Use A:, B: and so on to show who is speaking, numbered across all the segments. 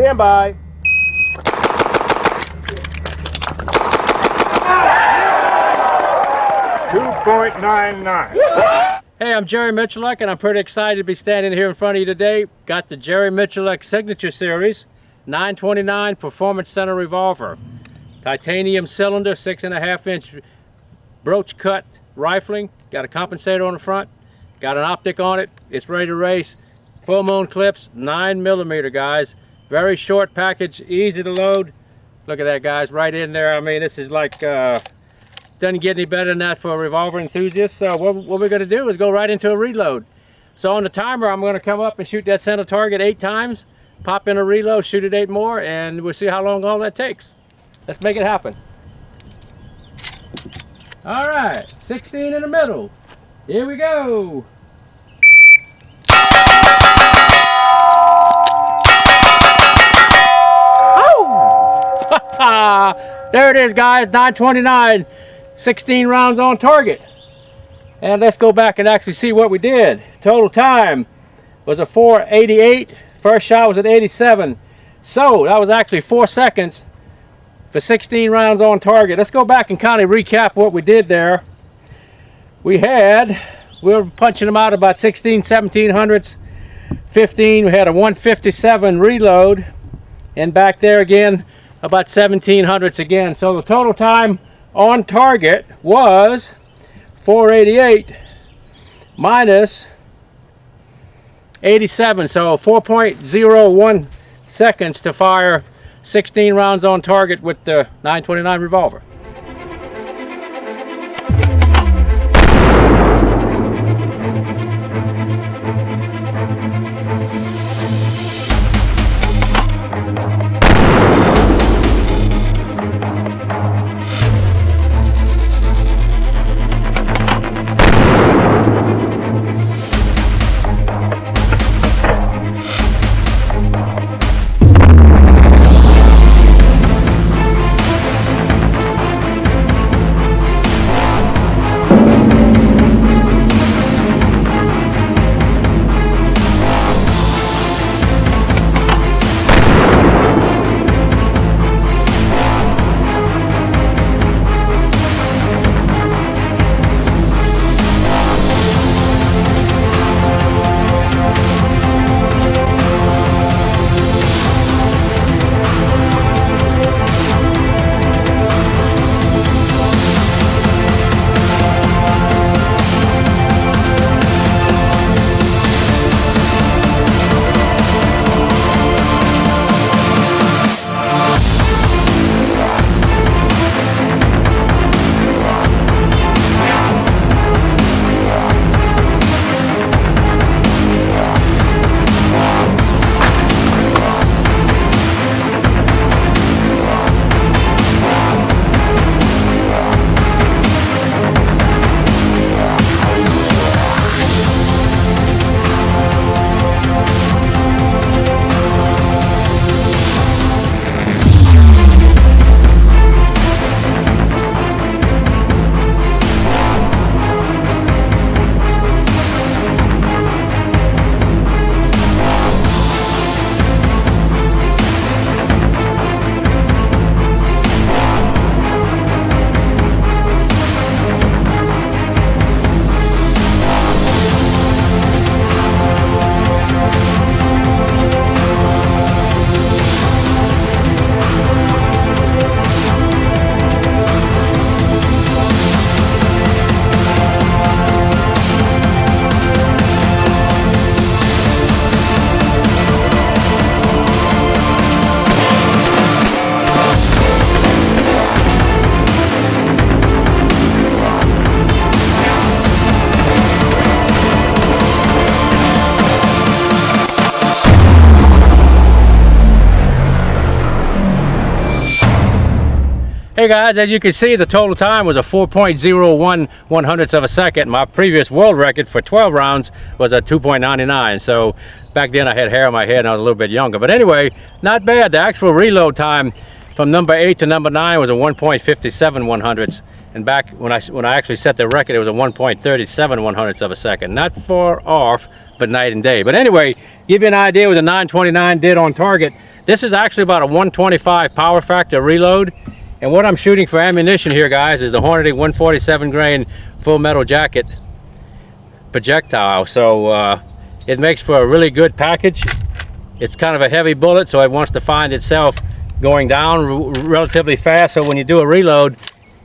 A: Stand by. .99.
B: Hey, I'm Jerry Miculek, and I'm pretty excited to be standing here in front of you today. Got the Jerry Miculek Signature Series 929 Performance Center Revolver. Titanium cylinder, 6.5-inch broach cut rifling. Got a compensator on the front. Got an optic on it. It's ready to race. Full moon clips, 9mm, guys. Very short package, easy to load. Look at that, guys, right in there. I mean, this is like, doesn't get any better than that for a revolver enthusiast. So what we're gonna do is go right into a reload. So on the timer, I'm gonna come up and shoot that center target 8 times, pop in a reload, shoot it 8 more, and we'll see how long all that takes. Let's make it happen. All right, 16 in the middle. Here we go. There it is, guys, 929, 16 rounds on target. And let's go back and actually see what we did. Total time was a 4:88. First shot was at 87. So that was actually 4 seconds for 16 rounds on target. Let's go back and kind of recap what we did there. We were punching them out about 16, 1700s, 15. We had a 157 reload. And back there again, about 1700s again. So the total time on target was 488 minus 87. So 4.01 seconds to fire 16 rounds on target with the 929 revolver. Hey guys, as you can see, the total time was a 4.01 100ths of a second. My previous world record for 12 rounds was a 2.99. So back then I had hair on my head and I was a little bit younger. But anyway, not bad. The actual reload time from number 8 to number 9 was a 1.57 100ths. And back when I actually set the record, it was a 1.37 100ths of a second. Not far off but night and day. But anyway, give you an idea what the 929 did on target. This is actually about a 125 power factor reload. And what I'm shooting for ammunition here, guys, is the Hornady 147 grain full metal jacket projectile. So it makes for a really good package. It's kind of a heavy bullet, so it wants to find itself going down relatively fast. So when you do a reload,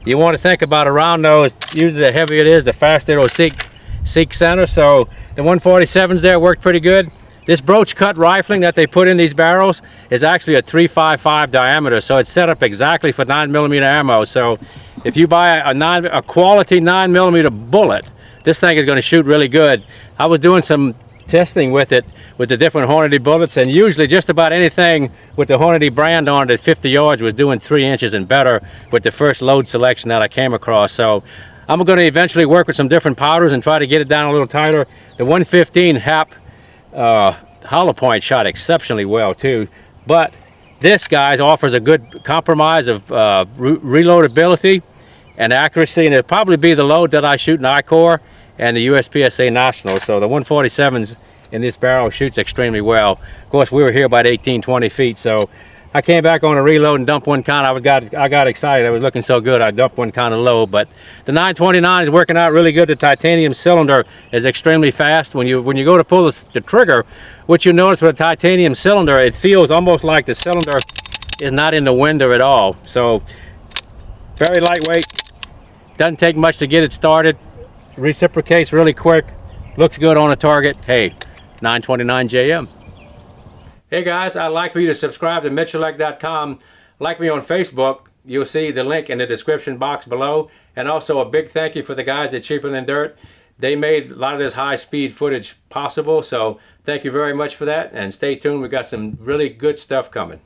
B: you want to think about a round nose. Usually the heavier it is, the faster it'll seek center. So the 147s there worked pretty good. This broach cut rifling that they put in these barrels is actually a 355 diameter, so it's set up exactly for 9mm ammo. So if you buy a quality 9mm bullet, this thing is going to shoot really good. I was doing some testing with it with the different Hornady bullets, and usually just about anything with the Hornady brand on it at 50 yards was doing 3 inches and better with the first load selection that I came across. So I'm going to eventually work with some different powders and try to get it down a little tighter. The 115 HAP hollow point shot exceptionally well too, but this, guys, offers a good compromise of reloadability and accuracy, and it'll probably be the load that I shoot in I-Corps and the USPSA National. So the 147s in this barrel shoots extremely well. Of course, we were here about 18-20 feet, so I came back on a reload and dumped one kind. I got excited. I was looking so good. I dumped one kind of low, but the 929 is working out really good. The titanium cylinder is extremely fast. When you go to pull the trigger, what you notice with a titanium cylinder, it feels almost like the cylinder is not in the winder at all. So very lightweight. Doesn't take much to get it started. Reciprocates really quick. Looks good on a target. Hey, 929 JM. Hey guys, I'd like for you to subscribe to Miculek.com. Like me on Facebook. You'll see the link in the description box below. And also a big thank you for the guys at Cheaper Than Dirt. They made a lot of this high-speed footage possible. So thank you very much for that. And stay tuned. We've got some really good stuff coming.